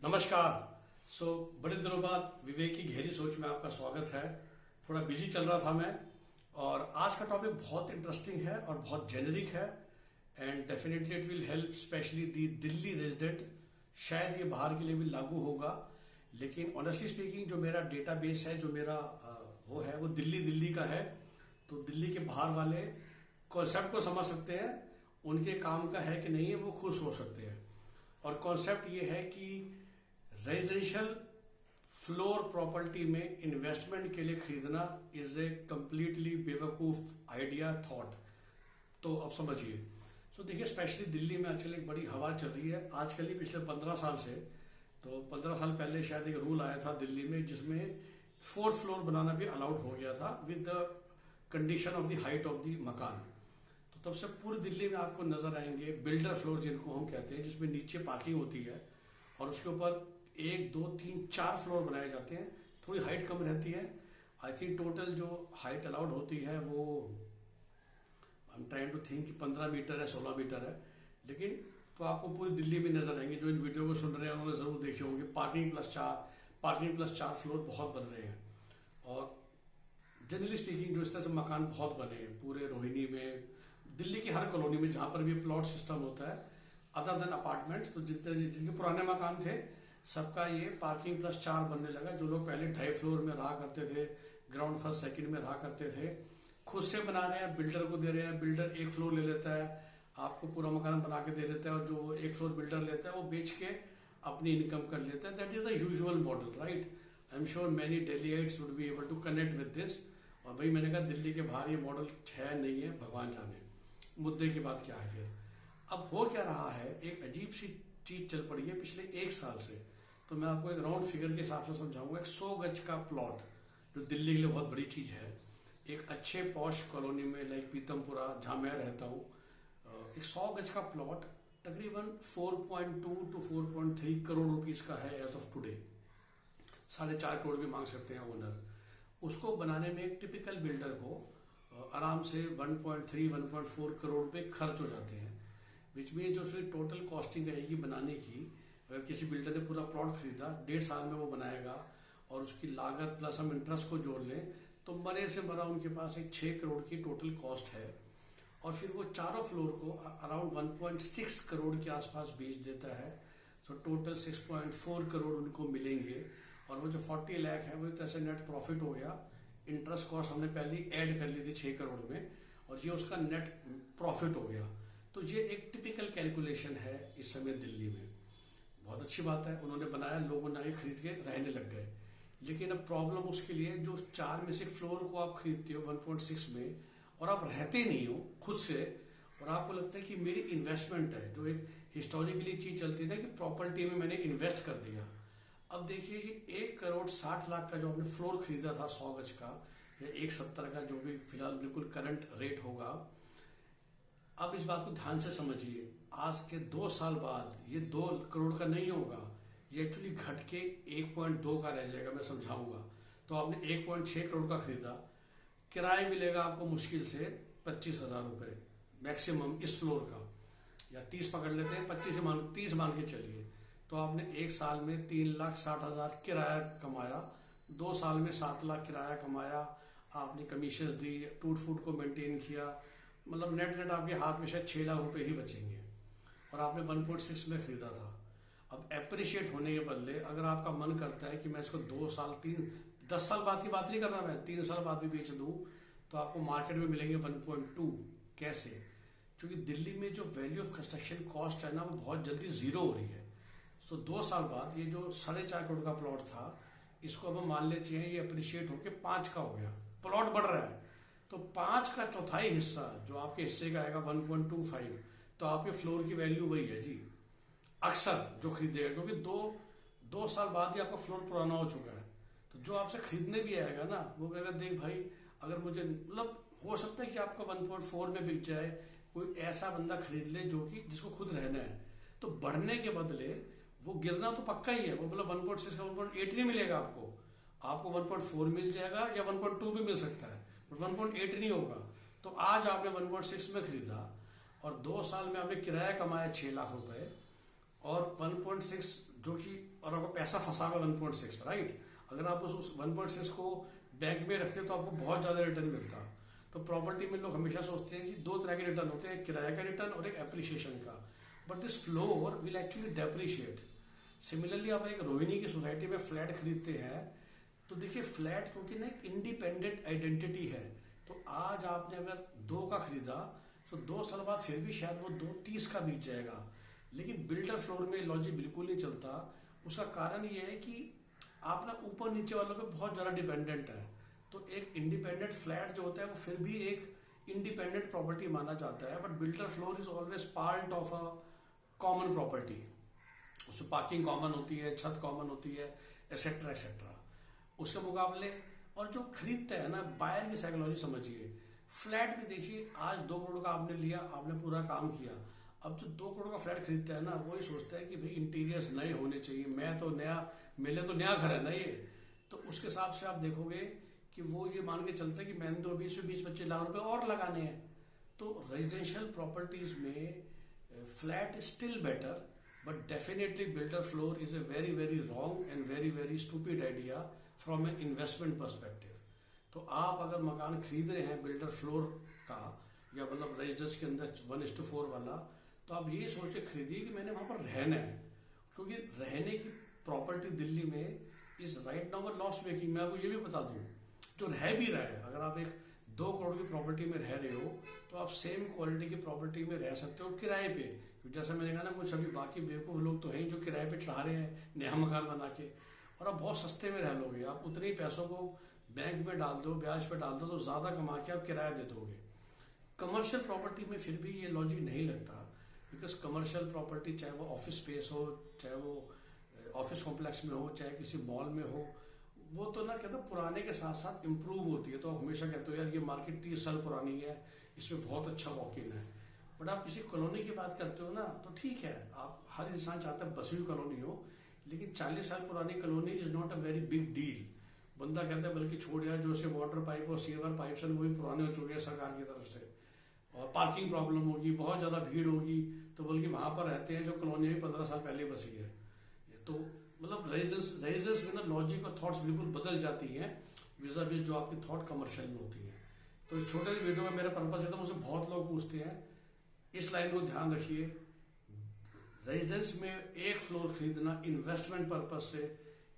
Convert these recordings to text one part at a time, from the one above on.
नमस्कार। बड़े दिनों बाद विवेक की गहरी सोच में आपका स्वागत है। थोड़ा बिजी चल रहा था मैं, और आज का टॉपिक बहुत इंटरेस्टिंग है और बहुत जेनरिक है and definitely it will help specially the Delhi resident. शायद ये बाहर के लिए भी लागू होगा, लेकिन ऑनेस्टली स्पीकिंग जो मेरा डेटाबेस है, जो मेरा वो दिल्ली का है। तो दिल्ली के बाहर वाले कॉन्सेप्ट को समझ सकते हैं, उनके काम का है कि नहीं है वो खुद सोच सकते हैं। और कॉन्सेप्ट ये है कि रेजिडेंशियल फ्लोर प्रॉपर्टी में इन्वेस्टमेंट के लिए खरीदना इज ए कंप्लीटली बेवकूफ आइडिया थॉट। तो अब समझिए। देखिए, स्पेशली दिल्ली में आजकल एक बड़ी हवा चल रही है। आजकल ही पिछले 15 साल से, तो 15 साल पहले शायद एक रूल आया था दिल्ली में, जिसमें 4th फ्लोर बनाना भी अलाउड हो गया था with the condition of the height of the मकान। तो तब से पूरी दिल्ली में आपको नजर आएंगे बिल्डर फ्लोर, जिनको हम कहते हैं, जिसमें नीचे पार्किंग होती है और उसके ऊपर 1, 2, 3, 4 फ्लोर बनाए जाते हैं। थोड़ी हाइट कम रहती है। आई थिंक टोटल जो हाइट अलाउड होती है वो I am trying to think 15 meter है, 16 मीटर है। लेकिन तो आपको पूरी दिल्ली में नजर आएंगे। जो इन वीडियो को सुन रहे हैं उन्होंने जरूर देखे होंगे पार्किंग प्लस 4 फ्लोर बहुत बन रहे हैं। और जनरली स्पीकिंग जो इस तरह से मकान बहुत बने हैं पूरे रोहिणी में, दिल्ली की हर कॉलोनी में जहां पर भी प्लॉट सिस्टम होता है अदर देन अपार्टमेंट्स, तो जिनके पुराने मकान थे सबका ये पार्किंग प्लस 4 बनने लगा। जो लोग पहले 2.5 फ्लोर में रहा करते थे, ग्राउंड फर्स्ट सेकंड में रहा करते थे, खुद से बना रहे हैं, बिल्डर को दे रहे हैं। बिल्डर 1 फ्लोर ले लेता है, आपको पूरा मकान बना के दे देता है, और जो 1 फ्लोर बिल्डर लेता है वो बेच के अपनी इनकम कर लेता है। That is the usual model, right. I am sure many Delhiites would be able to connect with this. और भाई मैंने कहा दिल्ली के बाहर ये मॉडल है नहीं है, भगवान जाने। मुद्दे की बात क्या है फिर? अब हो क्या रहा है, एक अजीब सी चीज चल पड़ी है पिछले 1 साल से। तो मैं आपको एक राउंड फिगर के हिसाब से समझाऊंगा। एक 100 गज का प्लॉट, जो दिल्ली के लिए बहुत बड़ी चीज है, एक अच्छे पॉश कॉलोनी में लाइक पीतमपुरा जहां मैं रहता हूँ, एक 100 गज का प्लॉट तकरीबन 4.2 to 4.3 करोड़ रुपीज का है एज ऑफ टुडे। 4.5 करोड़ भी मांग सकते हैं ओनर। उसको बनाने में एक टिपिकल बिल्डर को आराम से 1.3 1.4 करोड़ रुपए खर्च हो जाते हैं। विच मीन जो उसकी टोटल कॉस्टिंग रहेगी बनाने की, अगर किसी बिल्डर ने पूरा प्लॉट खरीदा, 1.5 साल में वो बनाएगा, और उसकी लागत प्लस हम इंटरेस्ट को जोड़ लें तो मरे से मरा उनके पास एक 6 करोड़ की टोटल कॉस्ट है। और फिर वो चारों फ्लोर को अराउंड 1.6 करोड़ के आसपास बेच देता है। सो टोटल 6.4 करोड़ उनको मिलेंगे। और वो जो 40 लाख है वो एक तरह से नेट प्रॉफिट हो गया। इंटरेस्ट कॉस्ट हमने पहले ऐड कर ली थी 6 करोड़ में, और ये उसका नेट प्रॉफिट हो गया। तो ये एक टिपिकल कैलकुलेशन है इस समय दिल्ली में। बहुत अच्छी बात है, उन्होंने बनाया, लोगों ने आगे खरीद के रहने लग गए। लेकिन अब प्रॉब्लम उसके लिए, जो 4 में से फ्लोर को आप खरीदते हो 1.6 में, और आप रहते नहीं हो खुद से, और आपको लगता है कि मेरी इन्वेस्टमेंट है, जो एक हिस्टोरिकली चीज चलती है ना कि प्रॉपर्टी में मैंने इन्वेस्ट कर दिया। अब देखिए कि 1 करोड़ 60 लाख का जो आपने फ्लोर खरीदा था 100 गज का, या 170 का, जो भी फिलहाल बिल्कुल करंट रेट होगा। अब इस बात को ध्यान से समझिए, आज के 2 साल बाद ये 2 करोड़ का नहीं होगा, ये एक्चुअली घट के 1.2 का रह जाएगा। मैं समझाऊंगा। तो आपने 1.6 करोड़ का खरीदा, किराया मिलेगा आपको मुश्किल से 25,000 रुपए मैक्सिमम इस फ्लोर का, या 30 पकड़ लेते हैं, 25 से 30 मान के चलिए। तो आपने 1 साल में 3,60,000 किराया कमाया, 2 साल में 7 लाख किराया कमाया, आपने कमीशन दी, टूट फूट को मेंटेन किया, मतलब नेट नेट आपके हाथ में शायद 6 लाख रुपए ही बचेंगे। और आपने 1.6 में खरीदा था। अब एप्रिशिएट होने के बदले अगर आपका मन करता है कि मैं इसको 2 साल 10 साल बाद की बात नहीं कर रहा, मैं 3 साल बाद भी बेच दूं, तो आपको मार्केट में मिलेंगे 1.2। कैसे? क्योंकि दिल्ली में जो वैल्यू ऑफ कंस्ट्रक्शन कॉस्ट है ना, वो बहुत जल्दी जीरो हो रही है। 2 साल बाद ये जो 4.5 करोड़ का प्लॉट था, इसको अब हम मान ले चाहिए ये अप्रिशिएट होकर 5 का हो गया। प्लॉट बढ़ रहा है, तो 5 का चौथाई हिस्सा जो आपके हिस्से का आएगा 1.25, तो आपके फ्लोर की वैल्यू वही है जी। अक्सर जो खरीदेगा, क्योंकि दो साल बाद ही आपका फ्लोर पुराना हो चुका है, तो जो आपसे खरीदने भी आएगा ना, वो कहेगा देख भाई, अगर मुझे, मतलब हो सकता है कि आपका 1.4 में बिक जाए, कोई ऐसा बंदा खरीद ले जो कि जिसको खुद रहना है। तो बढ़ने के बदले वो गिरना तो पक्का ही है। वो मतलब 1.6 का 1.8 नहीं मिलेगा आपको 1.4 मिल जाएगा, या 1.2 भी मिल सकता है, बट 1.8 नहीं होगा। तो आज आपने 1.6 में खरीदा, और 2 साल में आपने किराया कमाया 6 लाख रुपए, और 1.6 जो कि और आपका पैसा फंसा हुआ 1.6, राइट। अगर आप उस 1.6 को बैंक में रखते तो आपको बहुत ज्यादा रिटर्न मिलता। तो प्रॉपर्टी में लोग हमेशा सोचते हैं कि दो तरह के रिटर्न होते हैं, एक किराए का रिटर्न और एक एप्रिसिएशन का। But this floor will actually depreciate. Similarly आप एक रोहिणी की सोसाइटी में फ्लैट खरीदते हैं तो देखिए फ्लैट क्योंकि ना एक इंडिपेंडेंट आइडेंटिटी है। तो आज आपने अगर 2 का खरीदा तो 2 साल बाद फिर भी शायद वो 2.30 का बीत जाएगा। लेकिन बिल्डर फ्लोर में लॉजिक बिल्कुल नहीं चलता। उसका कारण ये है कि आप ना ऊपर नीचे वालों पे बहुत ज़्यादा डिपेंडेंट है। तो एक इंडिपेंडेंट फ्लैट जो होता है वो फिर भी एक इंडिपेंडेंट प्रॉपर्टी माना जाता है। But builder floor is always part of a common property. उसमें पार्किंग कॉमन होती है, छत कॉमन होती है, एक्सेट्रा एक्सेट्रा। उसके मुकाबले और जो खरीदता है ना, बायर की साइकोलॉजी समझिए। फ्लैट भी देखिए, आज 2 करोड़ का आपने लिया, आपने पूरा काम किया। अब जो 2 करोड़ का फ्लैट खरीदता है ना, वो ही सोचता है कि भाई इंटीरियर्स नए होने चाहिए, मैं तो नया, मेरे तो नया घर है ना ये। तो उसके हिसाब से आप देखोगे कि वो ये मान के चलते हैं कि मैंने तो 20-25 लाख रुपए और लगाने हैं। तो रेजिडेंशियल प्रॉपर्टीज में flat is still better, but definitely builder floor is a very very wrong and very very stupid idea from an investment perspective. तो आप अगर मकान खरीद रहे हैं बिल्डर फ्लोर का या मतलब रेजिडेंस के अंदर 1:4 वाला, तो आप ये सोच के खरीदिए कि मैंने वहां पर रहना है। क्योंकि रहने की प्रॉपर्टी दिल्ली में is right now loss making. मैं आपको ये भी बता दूं, जो रह भी रहा है, अगर आप एक 2 करोड़ की प्रॉपर्टी में रह रहे हो तो आप सेम क्वालिटी की प्रॉपर्टी में रह सकते हो किराए पे। क्योंकि जैसा मैंने कहा ना, कुछ अभी बाकी बेवकूफ लोग तो हैं जो किराए पे चढ़ा रहे हैं नया मकान बना के, और आप बहुत सस्ते में रह लोगे। आप उतने ही पैसों को बैंक में डाल दो, ब्याज पे डाल दो, तो ज्यादा कमा के आप किराया दे दोगे। कमर्शियल प्रॉपर्टी में फिर भी ये लॉजिक नहीं लगता, बिकॉज कमर्शियल प्रॉपर्टी चाहे वो ऑफिस स्पेस हो, चाहे वो ऑफिस कॉम्प्लेक्स में हो, चाहे किसी मॉल में हो, वो तो ना कहते पुराने के साथ साथ इम्प्रूव होती है। तो आप हमेशा कहते हो यार ये मार्केट 30 साल पुरानी है, इसमें बहुत अच्छा वॉक इन है। बट आप किसी कॉलोनी की बात करते हो ना, तो ठीक है, आप हर इंसान चाहता है बसी हुई कॉलोनी हो, लेकिन 40 साल पुरानी colony is not a very big deal. बंदा कहता है बल्कि छोड़ यार, जो उसके वाटर पाइप और सीवर पाइप से वो भी पुराने हो चुके हैं सरकार की तरफ से, और पार्किंग प्रॉब्लम होगी, बहुत ज्यादा भीड़ होगी, तो बल्कि वहां पर रहते हैं जो कॉलोनी में 15 साल पहले बसी है। तो मतलब रेजिडेंस में ना लॉजिक और थॉट्स बिल्कुल बदल जाती हैं विजा विज जो आपकी थॉट कमर्शियल में होती है। तो इस छोटे वीडियो में मेरा पर्पज है, तो मुझसे बहुत लोग पूछते हैं, इस लाइन को ध्यान रखिए। रेजिडेंस में एक फ्लोर खरीदना इन्वेस्टमेंट पर्पज से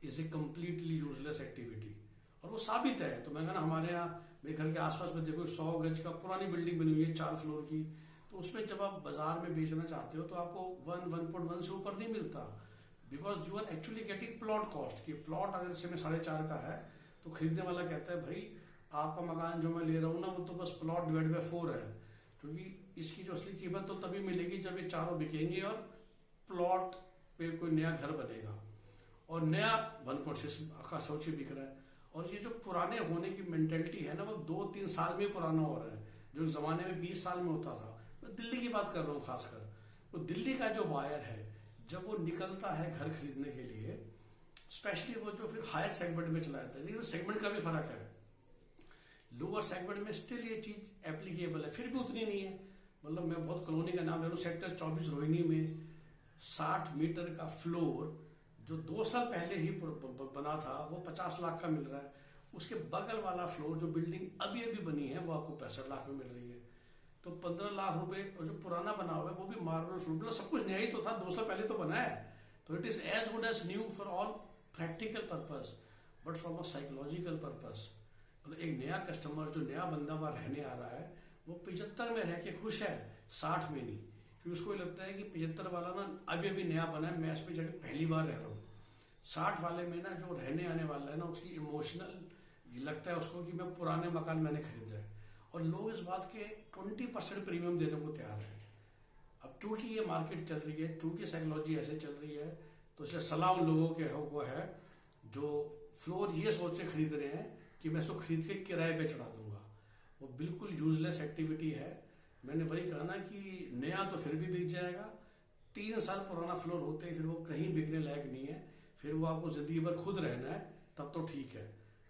is a completely useless activity, और वो साबित है। तो मैं कहना हमारे यहाँ मेरे घर के आसपास में देखो 100 गज का पुरानी बिल्डिंग बनी हुई है 4 फ्लोर की, तो उसमें जब आप बाजार में बेचना चाहते हो तो आपको 1.1 से ऊपर नहीं मिलता, because you are actually getting plot cost. की प्लॉट अगर इसे में 4.5 का है तो खरीदने वाला कहता है भाई आपका मकान जो मैं ले रहा हूँ ना, वो तो बस प्लॉट डिवाइड बाय 4 है, क्योंकि इसकी जो असली कीमत तो तभी मिलेगी जब ये चारों बिकेंगे और प्लॉट पे कोई नया घर बनेगा। और नया 1.6 का सोचे बिक रहा है। और ये जो पुराने होने की मेंटेलिटी है ना, वो 2-3 साल में पुराना हो रहा है, जो जमाने में 20 साल में होता था। मैं दिल्ली की बात कर रहा हूँ खासकर। तो दिल्ली का जो बायर है, जब वो निकलता है घर खरीदने के लिए, स्पेशली वो जो फिर हायर सेगमेंट में चला जाता है, लेकिन सेगमेंट का भी फर्क है। लोअर सेगमेंट में स्टिल ये चीज एप्लीकेबल है, फिर भी उतनी नहीं है। मतलब मैं बहुत कॉलोनी का नाम ले रहा हूँ, सेक्टर 24 रोहिणी में 60 मीटर का फ्लोर जो 2 साल पहले ही बना था, वो 50 लाख का मिल रहा है। उसके बगल वाला फ्लोर जो बिल्डिंग अभी अभी बनी है, वो आपको 65 लाख में मिल रही है। तो 15 लाख रुपए, और जो पुराना बना हुआ है वो भी मार्बल फ्लोर, मतलब सब कुछ नया ही तो था, 2 साल पहले तो बना है। तो it is as good as new for all practical purpose, but from a psychological purpose. मतलब एक नया कस्टमर, जो नया बंदा वहां रहने आ रहा है, वो 75 में रह के खुश है, 60 में नहीं। क्योंकि उसको लगता है कि 75 वाला ना अभी अभी नया बना है, मैं इस पे जाके पहली बार रह रहा हूँ। 60 वाले में ना जो रहने आने वाला है ना, उसकी इमोशनल लगता है उसको कि मैं पुराने मकान मैंने खरीदा है। और लोग इस बात के 20% प्रीमियम देने को तैयार है। अब चूंकि ये मार्केट चल रही है, चूंकि साइकोलॉजी ऐसे चल रही है, तो इससे सलाह उन लोगों के वो है जो फ्लोर ये सोच के खरीद रहे हैं कि मैं इसको खरीद के किराए पे चढ़ा दूंगा। वो बिल्कुल यूजलेस एक्टिविटी है। मैंने वही कहा ना कि नया तो फिर भी बिक जाएगा, 3 साल पुराना फ्लोर होते हैं फिर वो कहीं बिकने लायक नहीं है, फिर वो आपको जिंदगी भर खुद रहना है, तब तो ठीक है।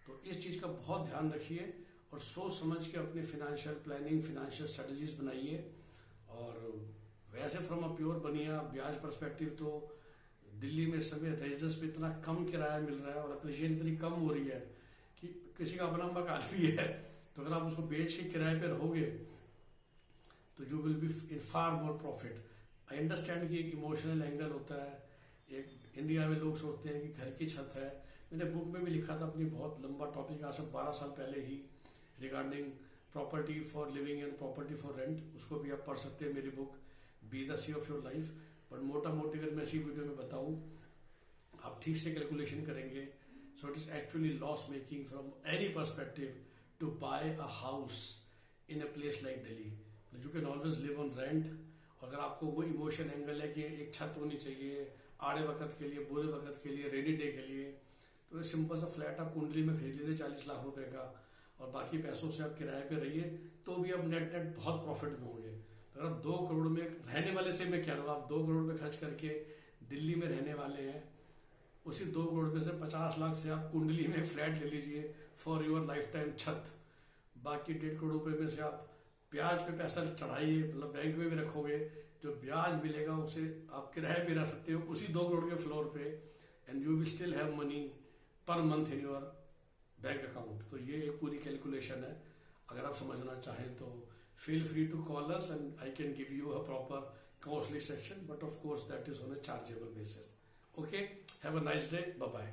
तो इस चीज का बहुत ध्यान रखिए और सोच समझ के अपनी फाइनेंशियल प्लानिंग, फाइनेंशियल स्ट्रेटजीज बनाइए। और वैसे फ्रॉम अ प्योर बनिया ब्याज पर्सपेक्टिव तो दिल्ली में इस समय रेजिडेंस पे इतना कम किराया मिल रहा है और अप्रिशिएशन इतनी कम हो रही है कि किसी का अपना मकान भी है तो अगर आप उसको बेच के किराए पे रहोगे तो you will be in far more profit. I understand कि एक इमोशनल एंगल होता है, एक इंडिया में लोग सोचते हैं कि घर की छत है। मैंने बुक में भी लिखा था अपनी बहुत लंबा टॉपिक आज से 12 साल पहले ही regarding property for living and property for rent, उसको भी आप पढ़ सकते हैं मेरी book be the C of your life. But मोटा मोटी अगर मैं इसी वीडियो में बताऊं, आप ठीक से कैलकुलेशन करेंगे so it is actually loss making from any perspective to buy a house in a place like Delhi. You can always live on rent. अगर आपको वो इमोशन एंगल है कि एक छत होनी चाहिए आड़े वक्त के लिए, बुरे वक्त के लिए, रेनी डे के लिए, तो ये सिंपल सा फ्लैट आप कुंडली में खरीद लीजिए 40 लाख रुपए का और बाकी पैसों से आप किराए पे रहिए तो भी आप नेट नेट बहुत प्रॉफिट में होंगे। अगर आप 2 करोड़ में रहने वाले से मैं कह रहा हूँ, आप 2 करोड़ में खर्च करके दिल्ली में रहने वाले हैं, उसी 2 करोड़ में से 50 लाख से आप कुंडली में फ्लैट ले लीजिए फॉर योर लाइफ टाइम छत। बाकी 1.5 करोड़ रुपए में से आप ब्याज पे पैसा चढ़ाइए, मतलब बैंक में भी रखोगे, जो ब्याज मिलेगा उसे आप किराए पे रह सकते हो उसी 2 करोड़ के फ्लोर पे, and you will still have money per month in your bank account. तो ये एक पूरी कैलकुलेशन है। अगर आप समझना चाहें तो feel free to call us and I can give you a proper costly section, but of course that is on a chargeable basis. Okay, have a nice day. Bye bye.